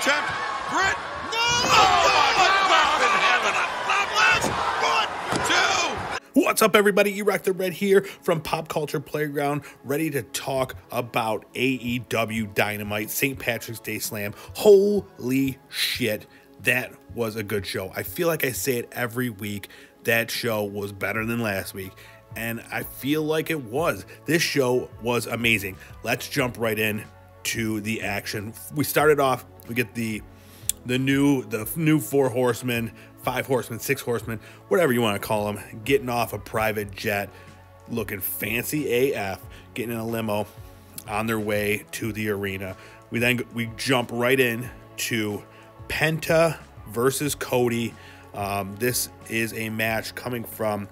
attempt. Britt. No! Oh, my God in heaven. 1, 2. What's up, everybody? E-Rock the Red here from Pop Culture Playground, ready to talk about AEW Dynamite St. Patrick's Day Slam. Holy shit, that was a good show. I feel like I say it every week. That show was better than last week, and I feel like it was. This show was amazing. Let's jump right in to the action. We started off, we get the new 4 horsemen, 5 horsemen, 6 horsemen, whatever you want to call them, getting off a private jet, looking fancy AF, getting in a limo on their way to the arena. We jump right in to Penta versus Cody. This is a match coming from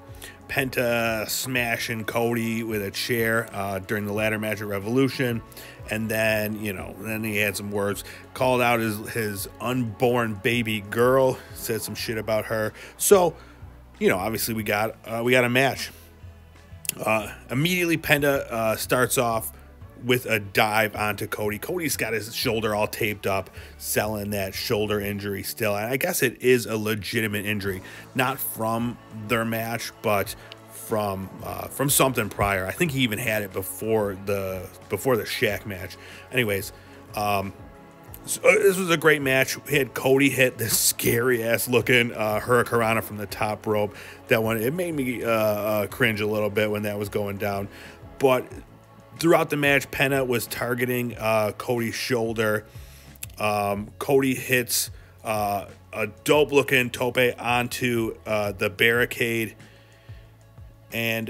Penta smashing Cody with a chair during the ladder match at Revolution, and then then he had some words, called out his unborn baby girl, said some shit about her. So obviously we got a match. Immediately Penta starts off with a dive onto Cody. Cody's got his shoulder all taped up, selling that shoulder injury still. And I guess it is a legitimate injury, not from their match, but from something prior. I think he even had it before the Shaq match. Anyways, so this was a great match. We had Cody hit this scary ass looking Hurricanrana from the top rope. That one, it made me cringe a little bit when that was going down. But throughout the match, Penta was targeting Cody's shoulder. Cody hits a dope-looking tope onto the barricade. And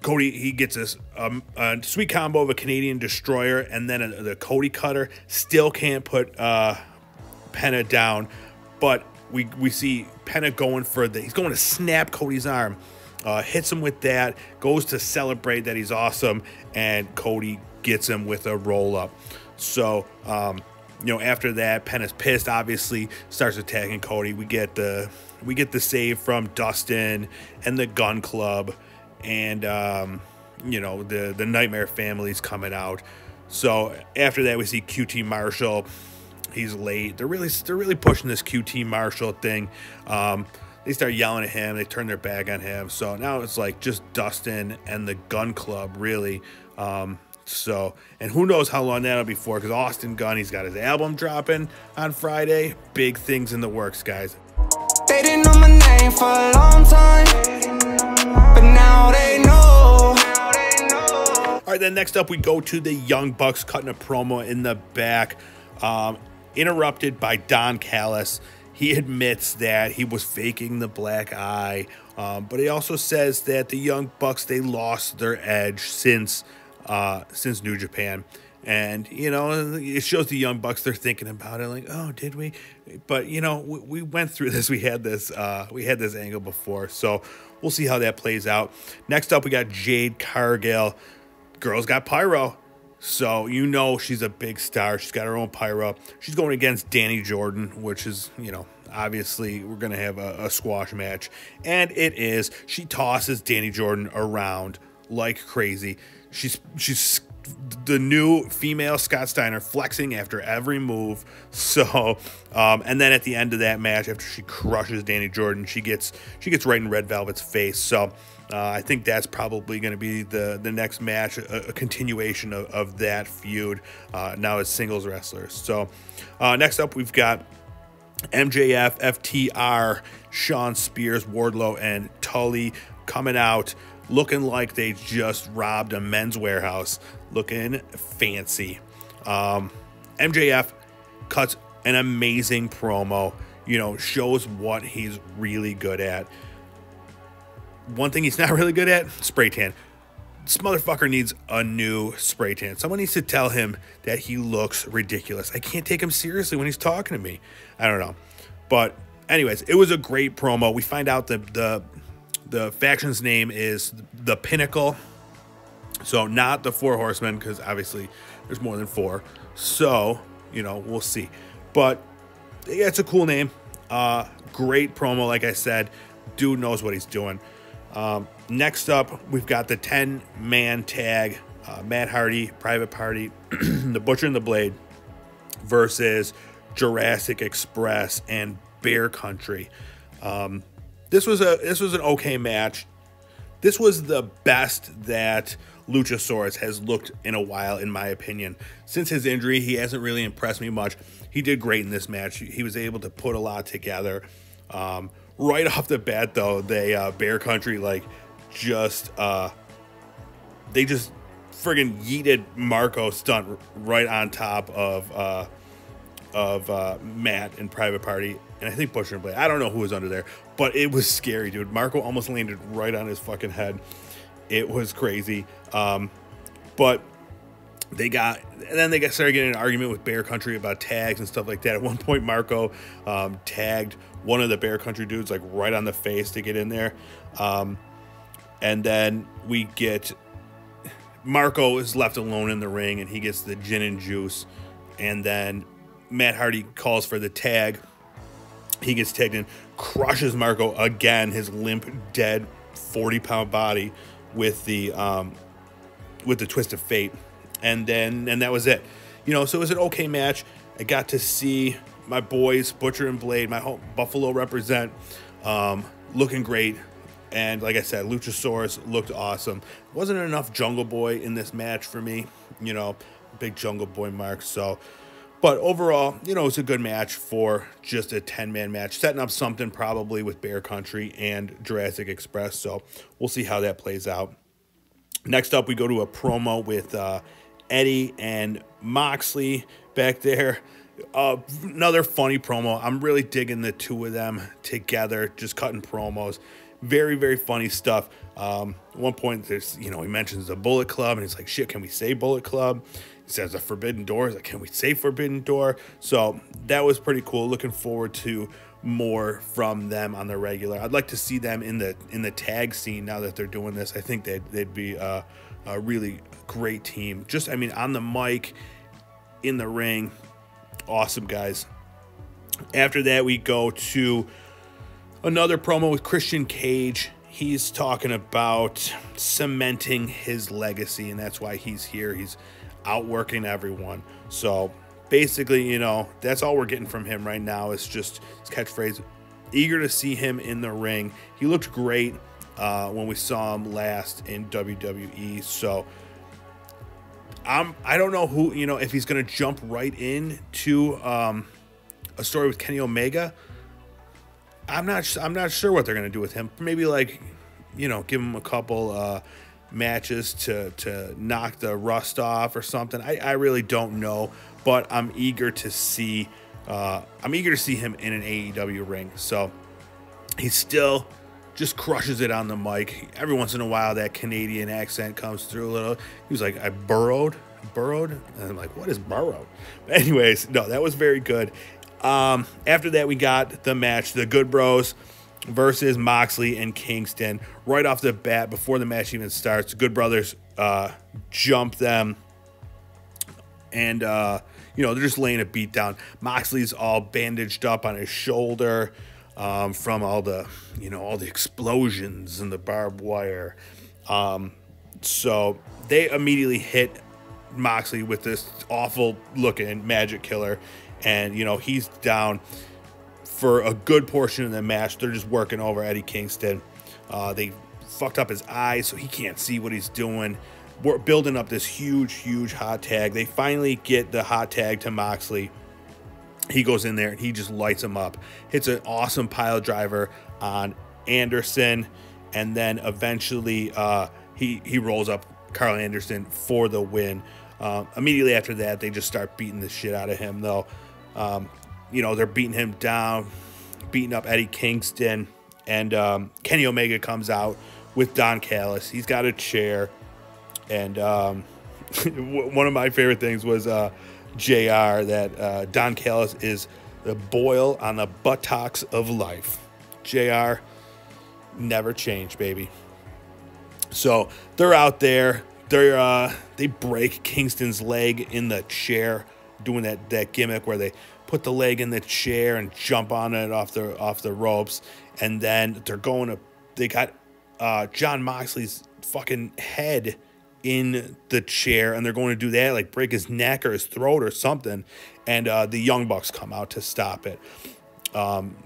Cody, he gets this a sweet combo of a Canadian Destroyer and then the Cody Cutter. Still can't put Penta down. But we see Penta going for he's going to snap Cody's arm. Hits him with that, goes to celebrate that he's awesome, and Cody gets him with a roll-up. So, after that, Penta's pissed, obviously, starts attacking Cody. We get the save from Dustin and the Gun Club, and, the Nightmare Family's coming out. So, after that, we see QT Marshall. He's late. They're really pushing this QT Marshall thing. They start yelling at him. They turn their back on him. So now it's like just Dustin and the Gun Club, really. And who knows how long that'll be for, because Austin Gunn, he's got his album dropping on Friday. Big things in the works, guys. They didn't know my name for a long time, but now they know. All right, then next up we go to the Young Bucks cutting a promo in the back, interrupted by Don Callis. He admits that he was faking the black eye, but he also says that the Young Bucks, they lost their edge since New Japan. And, it shows the Young Bucks, they're thinking about it like, oh, did we? But, we went through this. We had this angle before, so we'll see how that plays out. Next up, we got Jade Cargill. Girl's got pyro. So, she's a big star. She's got her own pyro. She's going against Danny Jordan, which is, obviously we're going to have a squash match. And it is. She tosses Danny Jordan around like crazy. She's the new female Scott Steiner, flexing after every move. So, and then at the end of that match, after she crushes Danny Jordan, she gets right in Red Velvet's face. So, I think that's probably going to be the next match, a continuation of that feud, now as singles wrestlers. So next up, we've got MJF, FTR, Shawn Spears, Wardlow, and Tully coming out looking like they just robbed a Men's Warehouse, looking fancy. MJF cuts an amazing promo, shows what he's really good at. One thing he's not really good at, spray tan. This motherfucker needs a new spray tan. Someone needs to tell him that he looks ridiculous. I can't take him seriously when he's talking to me. I don't know. But anyways, it was a great promo. We find out that the faction's name is the Pinnacle. So not the 4 Horsemen, because obviously there's more than 4. So, we'll see. But yeah, it's a cool name. Great promo, like I said. Dude knows what he's doing. Next up, we've got the 10-man tag, Matt Hardy, Private Party, the Butcher and the Blade versus Jurassic Express, and Bear Country. This was an okay match. This was the best that Luchasaurus has looked in a while, in my opinion. Since his injury, he hasn't really impressed me much. He did great in this match. He was able to put a lot together. Right off the bat, though, Bear Country they just friggin' yeeted Marco Stunt right on top of Matt in Private Party, and I think Butcher and Blade. I don't know who was under there, but it was scary, dude. Marco almost landed right on his fucking head. It was crazy. But they started getting an argument with Bear Country about tags and stuff like that. At one point, Marco tagged one of the Bear Country dudes right on the face to get in there. And then we get Marco is left alone in the ring, and he gets the gin and juice. And then Matt Hardy calls for the tag. He gets tagged in, crushes Marco again, his limp, dead 40-pound body with the twist of fate. And that was it. So it was an okay match. I got to see my boys, Butcher and Blade, my whole Buffalo represent, looking great. And like I said, Luchasaurus looked awesome. Wasn't enough Jungle Boy in this match for me, big Jungle Boy mark. So, but overall, it's a good match for just a 10-man match, setting up something probably with Bear Country and Jurassic Express. So we'll see how that plays out. Next up, we go to a promo with Eddie and Moxley back there. Another funny promo. I'm really digging the two of them together, just cutting promos. Very, very funny stuff. At one point, there's, he mentions the Bullet Club, and he's like, shit, can we say Bullet Club? He says a Forbidden Door. He's like, can we say Forbidden Door? So that was pretty cool. Looking forward to more from them on the regular. I'd like to see them in the tag scene now that they're doing this. I think they'd be a really great team. Just, on the mic, in the ring, awesome guys. After that, we go to another promo with Christian Cage. He's talking about cementing his legacy, and that's why he's here. He's outworking everyone. So basically, that's all we're getting from him right now. It's just his catchphrase. Eager to see him in the ring. He looked great when we saw him last in WWE. So I don't know who, if he's going to jump right into a story with Kenny Omega. I'm not sure what they're going to do with him. Maybe give him a couple matches to knock the rust off or something. I really don't know, but I'm eager to see him in an AEW ring. So he still just crushes it on the mic. Every once in a while, that Canadian accent comes through a little. He was like, I burrowed, and I'm like, what is burrowed? But anyways, no, that was very good. After that, we got the match, the Good Bros versus Moxley and Kingston. Right off the bat, before the match even starts, the Good Brothers jump them, and they're just laying a beat down. Moxley's all bandaged up on his shoulder from all the explosions and the barbed wire. So they immediately hit Moxley with this awful looking magic killer, and he's down for a good portion of the match. They're just working over Eddie Kingston. They fucked up his eyes, so he can't see what he's doing. We're building up this huge hot tag. They finally get the hot tag to Moxley. He goes in there and he just lights him up. Hits an awesome pile driver on Anderson, and then eventually he rolls up Carl Anderson for the win. Immediately after that, they just start beating the shit out of him, though. They're beating him down, beating up Eddie Kingston, and Kenny Omega comes out with Don Callis. He's got a chair, and one of my favorite things was JR, that Don Callis is the boil on the buttocks of life. JR, never change, baby. So they're out there. They break Kingston's leg in the chair, doing that gimmick where they put the leg in the chair and jump on it off the ropes, and then they got Jon Moxley's fucking head in the chair, and they're going to do that, like break his neck or his throat or something. And the Young Bucks come out to stop it.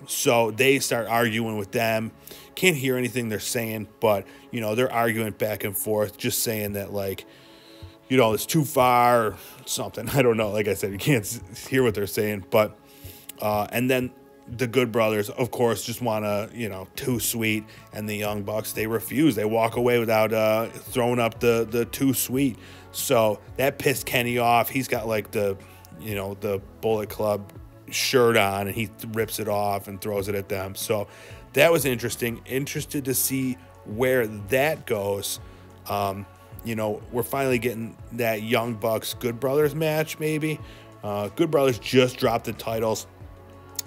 So they start arguing with them. Can't hear anything they're saying, but, you know, they're arguing back and forth, just saying that, like, you know, it's too far or something. I don't know. Like I said, you can't hear what they're saying. But, and then the Good Brothers, of course, just want to, you know, too sweet. And the Young Bucks, they refuse. They walk away without throwing up the too sweet. So that pissed Kenny off. He's got, like, the, you know, the Bullet Club shirt on, and he rips it off and throws it at them. So that was interesting. Interested to see where that goes. You know, we're finally getting that Young Bucks Good Brothers match, maybe. Good Brothers just dropped the titles,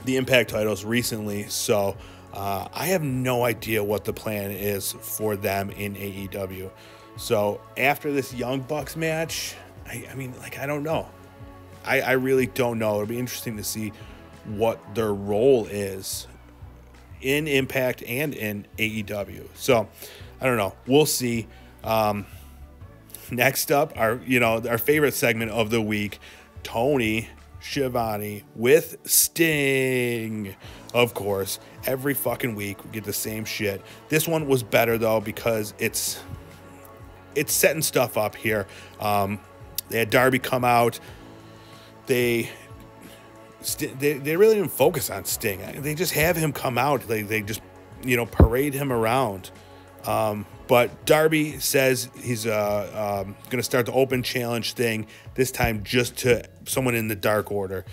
the Impact titles, recently. So I have no idea what the plan is for them in AEW. So after this Young Bucks match, I mean, like, I don't know. I really don't know. It'll be interesting to see what their role is in Impact and in AEW. So I don't know. We'll see. Next up, our favorite segment of the week, Tony Schiavone with Sting. Of course, every fucking week we get the same shit. This one was better though, because it's setting stuff up here. They had Darby come out. They really didn't focus on Sting. They just have him come out. They just, you know, parade him around. But Darby says he's going to start the open challenge thing, this time just to someone in the Dark Order.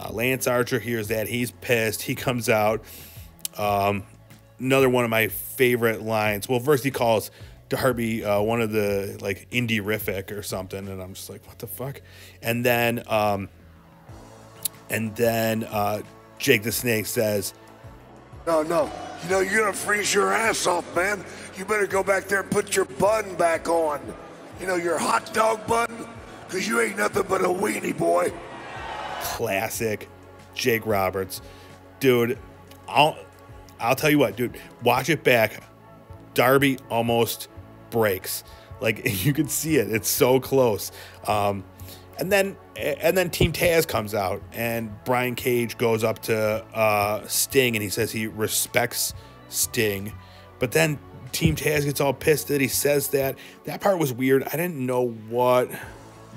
Lance Archer hears that. He's pissed. He comes out. Another one of my favorite lines. Well, first he calls Darby one of the, like, indie-rific or something, and I'm just like, what the fuck? And then Jake the Snake says, No. You know, you're going to freeze your ass off, man. You better go back there and put your bun back on. You know, your hot dog bun? Because you ain't nothing but a weenie, boy. Classic Jake Roberts. Dude, I'll tell you what, dude. Watch it back. Darby almost breaks. Like, you can see it. It's so close. And then Team Taz comes out, and Brian Cage goes up to Sting, and he says he respects Sting. But then Team Taz gets all pissed that he says that. That part was weird. I didn't know what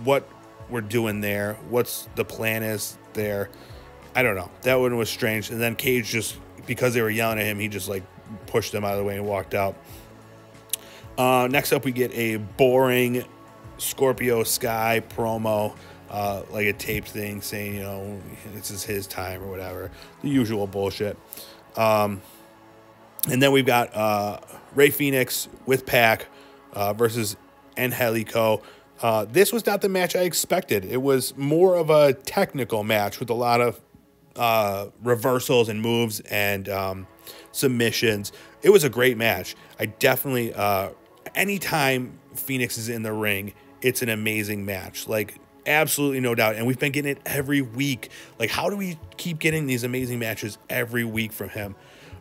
we're doing there. What's the plan is there. I don't know. That one was strange. And then Cage just, because they were yelling at him, he just, like, pushed them out of the way and walked out. Next up, we get a boring Scorpio Sky promo, like a taped thing saying, you know, this is his time or whatever. The usual bullshit. And then we've got Rey Fenix with Pac versus Angelico. This was not the match I expected. It was more of a technical match with a lot of reversals and moves and submissions. It was a great match. I definitely, anytime Phoenix is in the ring, it's an amazing match. Like, absolutely no doubt. And we've been getting it every week. Like, how do we keep getting these amazing matches every week from him?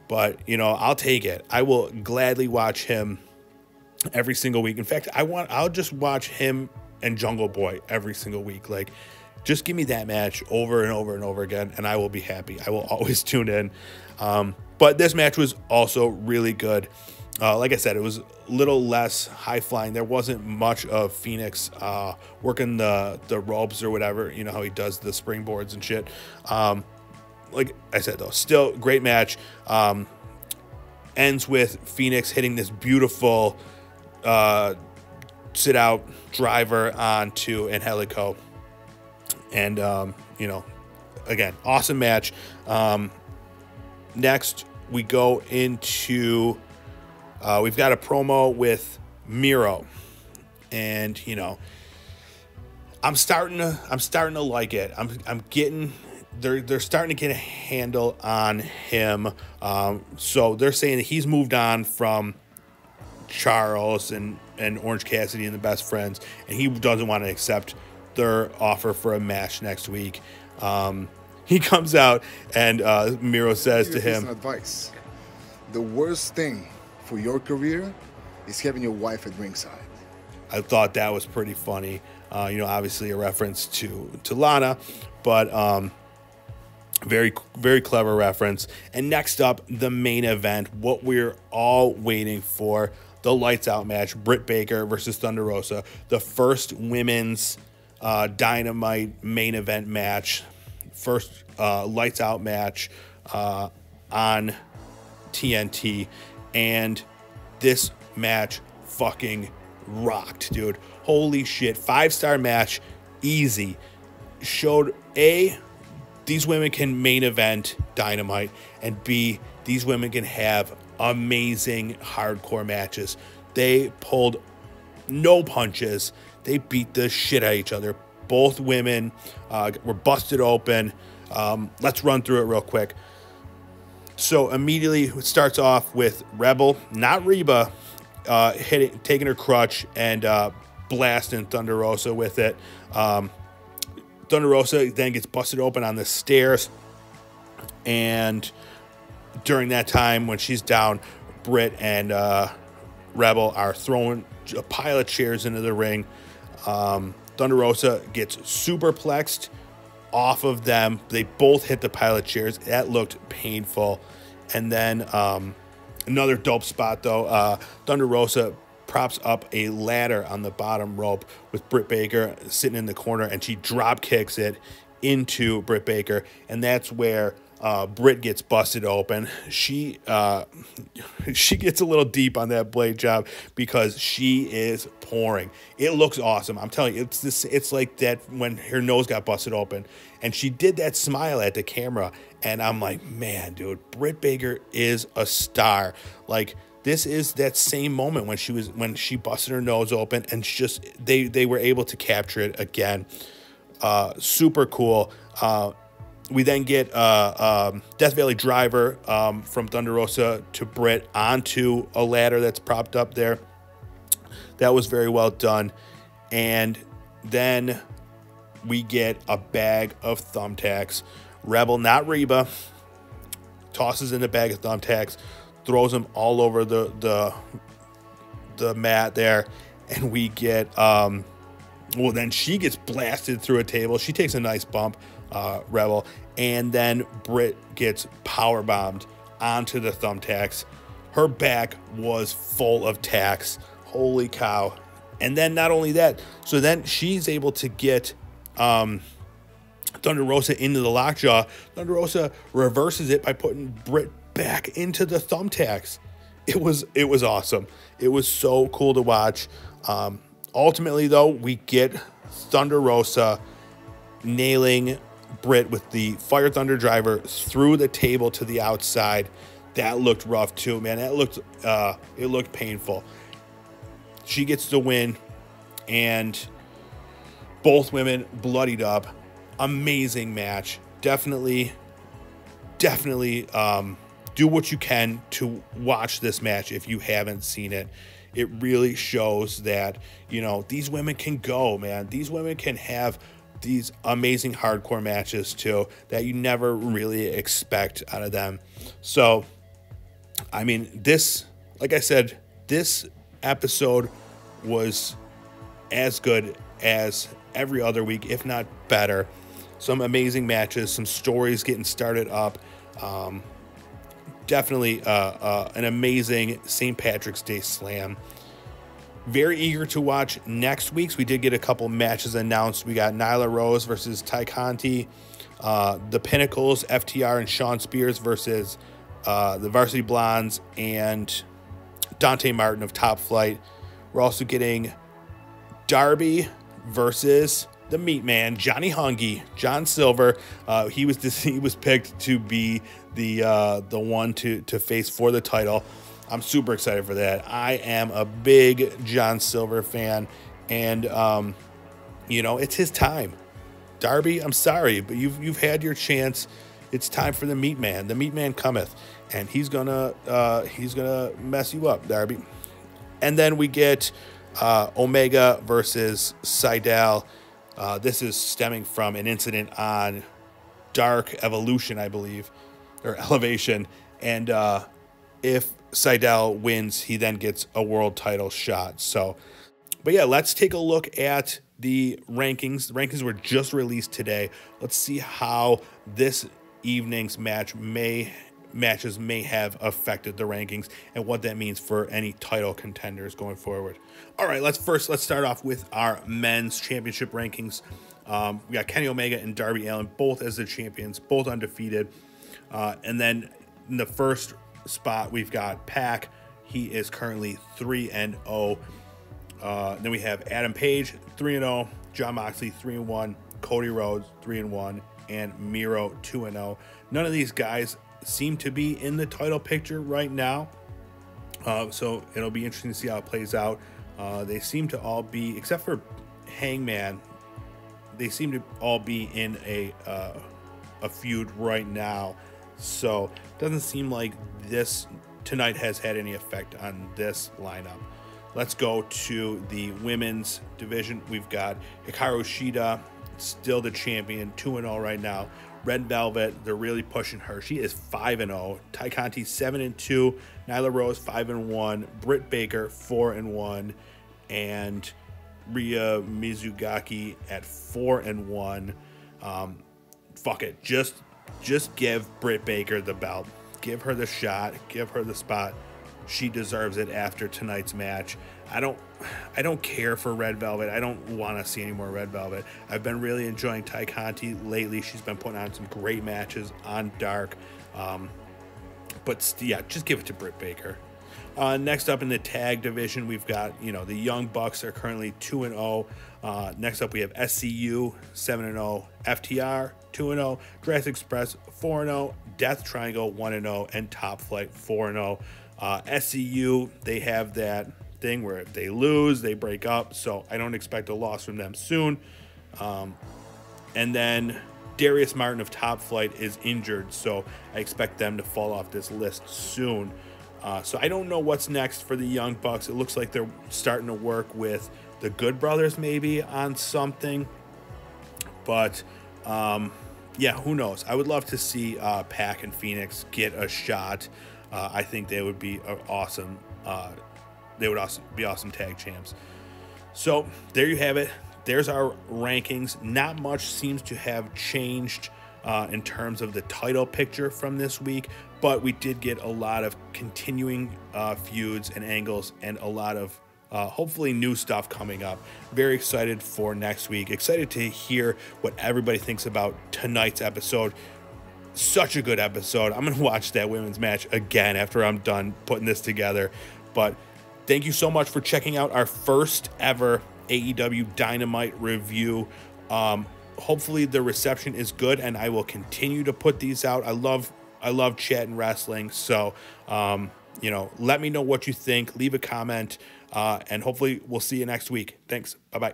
But, you know, I'll take it. I will gladly watch him every single week. In fact, I'll just watch him and Jungle Boy every single week. Like, just give me that match over and over and over again, and I will be happy. I will always tune in. But this match was also really good. Like I said, it was a little less high-flying. There wasn't much of Phoenix working the ropes or whatever. You know how he does the springboards and shit. Like I said, though, still great match. Ends with Phoenix hitting this beautiful sit-out driver onto Angelico. And, you know, again, awesome match. Next, we go into... we've got a promo with Miro, and, you know, I'm starting to like it. I'm getting, they're starting to get a handle on him. So they're saying that he's moved on from Charles and Orange Cassidy and the Best Friends, and he doesn't want to accept their offer for a match next week. He comes out, and Miro says to him, advice: the worst thing for your career is having your wife at ringside. I thought that was pretty funny. Obviously a reference to Lana, but very, very clever reference. And next up, the main event, what we're all waiting for, the lights out match, Britt Baker versus Thunderosa, the first women's Dynamite main event match, first lights out match on TNT, and this match fucking rocked, dude. Holy shit. 5-star match, easy. Showed A, these women can main event Dynamite, and B, these women can have amazing hardcore matches. They pulled no punches. They beat the shit out of each other. Both women were busted open. Let's run through it real quick. So immediately it starts off with Rebel, not Reba, taking her crutch and blasting Thunderosa with it. Thunderosa then gets busted open on the stairs, and during that time when she's down, Britt and Rebel are throwing a pile of chairs into the ring. Thunderosa gets superplexed off of them. They both hit the pile of chairs. That looked painful. And then another dope spot, though. Thunderosa props up a ladder on the bottom rope with Britt Baker sitting in the corner, and she drop kicks it into Britt Baker, and that's where Britt gets busted open. She gets a little deep on that blade job because she is pouring. It looks awesome. I'm telling you, it's like that when her nose got busted open, and she did that smile at the camera, and I'm like, man, dude, Britt Baker is a star. Like, this is that same moment when she busted her nose open, and just they were able to capture it again. Super cool. We then get Death Valley Driver from Thunderosa to Britt onto a ladder that's propped up there. That was very well done. And then we get a bag of thumbtacks. Rebel, not Reba, tosses in a bag of thumbtacks, throws them all over the mat there, and we get then she gets blasted through a table. She takes a nice bump, Rebel, and then Britt gets power bombed onto the thumbtacks. Her back was full of tacks. Holy cow. And then not only that, so then she's able to get Thunderosa into the lockjaw. Thunderosa reverses it by putting Britt back into the thumbtacks. It was awesome. It was so cool to watch. Ultimately, though, we get Thunderosa nailing Britt with the Fire Thunder Driver through the table to the outside. That looked rough too, man. It looked painful. She gets the win, and both women bloodied up. Amazing match. Definitely do what you can to watch this match if you haven't seen it. It really shows that, these women can go, man. These women can have these amazing hardcore matches too that you never really expect out of them. So, I mean, like I said, this episode was as good as every other week, if not better. Some amazing matches, some stories getting started up. Definitely an amazing St. Patrick's Day Slam. Very eager to watch next week's. We did get a couple matches announced. We got Nyla Rose versus Ty Conti. The Pinnacles, FTR and Sean Spears versus the Varsity Blondes and Dante Martin of Top Flight. We're also getting Darby versus the Meat Man, Johnny Hungy, John Silver. He was picked to be the one to face for the title. I'm super excited for that. I am a big John Silver fan, and it's his time. Darby, I'm sorry, but you've had your chance. It's time for the Meat Man. The Meat Man cometh, and he's gonna mess you up, Darby. And then we get Omega versus Sydal. This is stemming from an incident on Dark Evolution, I believe, or Elevation. And if Sydal wins, he then gets a world title shot. So But yeah, let's take a look at the rankings. The rankings were just released today. Let's see how this evening's matches may have affected the rankings and what that means for any title contenders going forward. All right, let's start off with our men's championship rankings. We got Kenny Omega and Darby Allin both as the champions, both undefeated. And then in the first spot, we've got Pac. He is currently 3-0. Then we have Adam Page, 3-0. Jon Moxley, 3-1. Cody Rhodes, 3-1. And Miro, 2-0. None of these guys seem to be in the title picture right now. So it'll be interesting to see how it plays out. They seem to all be, except for Hangman, they seem to all be in a feud right now. So it doesn't seem like this tonight has had any effect on this lineup. Let's go to the women's division. We've got Hikaru Shida, still the champion, 2-0 right now. Red Velvet, they're really pushing her. She is 5-0. Ty Conti, 7-2. Nyla Rose, 5-1. Britt Baker, 4-1. And Rhea Mizugaki at 4-1. Fuck it. Just give Britt Baker the belt. Give her the shot. Give her the spot. She deserves it after tonight's match. I don't care for Red Velvet. I don't want to see any more Red Velvet. I've been really enjoying Ty Conti lately. She's been putting on some great matches on Dark. But yeah, just give it to Britt Baker. Next up in the tag division, we've got, the Young Bucks are currently 2-0. Next up, we have SCU, 7-0. FTR, 2-0. Jurassic Express, 4-0. Death Triangle, 1-0. And Top Flight, 4-0. SCU, they have that thing where if they lose, they break up. So I don't expect a loss from them soon. And then Darius Martin of Top Flight is injured. So I expect them to fall off this list soon. So I don't know what's next for the Young Bucks. It looks like they're starting to work with the Good Brothers maybe on something. But yeah, who knows? I would love to see Pac and Phoenix get a shot. I think they would be awesome. They would also be awesome tag champs. So there you have it. There's our rankings. Not much seems to have changed in terms of the title picture from this week, but we did get a lot of continuing feuds and angles and a lot of hopefully new stuff coming up. Very excited for next week. Excited to hear what everybody thinks about tonight's episode. Such a good episode. I'm going to watch that women's match again after I'm done putting this together. But thank you so much for checking out our first ever AEW Dynamite review. Hopefully the reception is good, and I will continue to put these out. I love chatting wrestling. So, let me know what you think. Leave a comment, and hopefully we'll see you next week. Thanks. Bye-bye.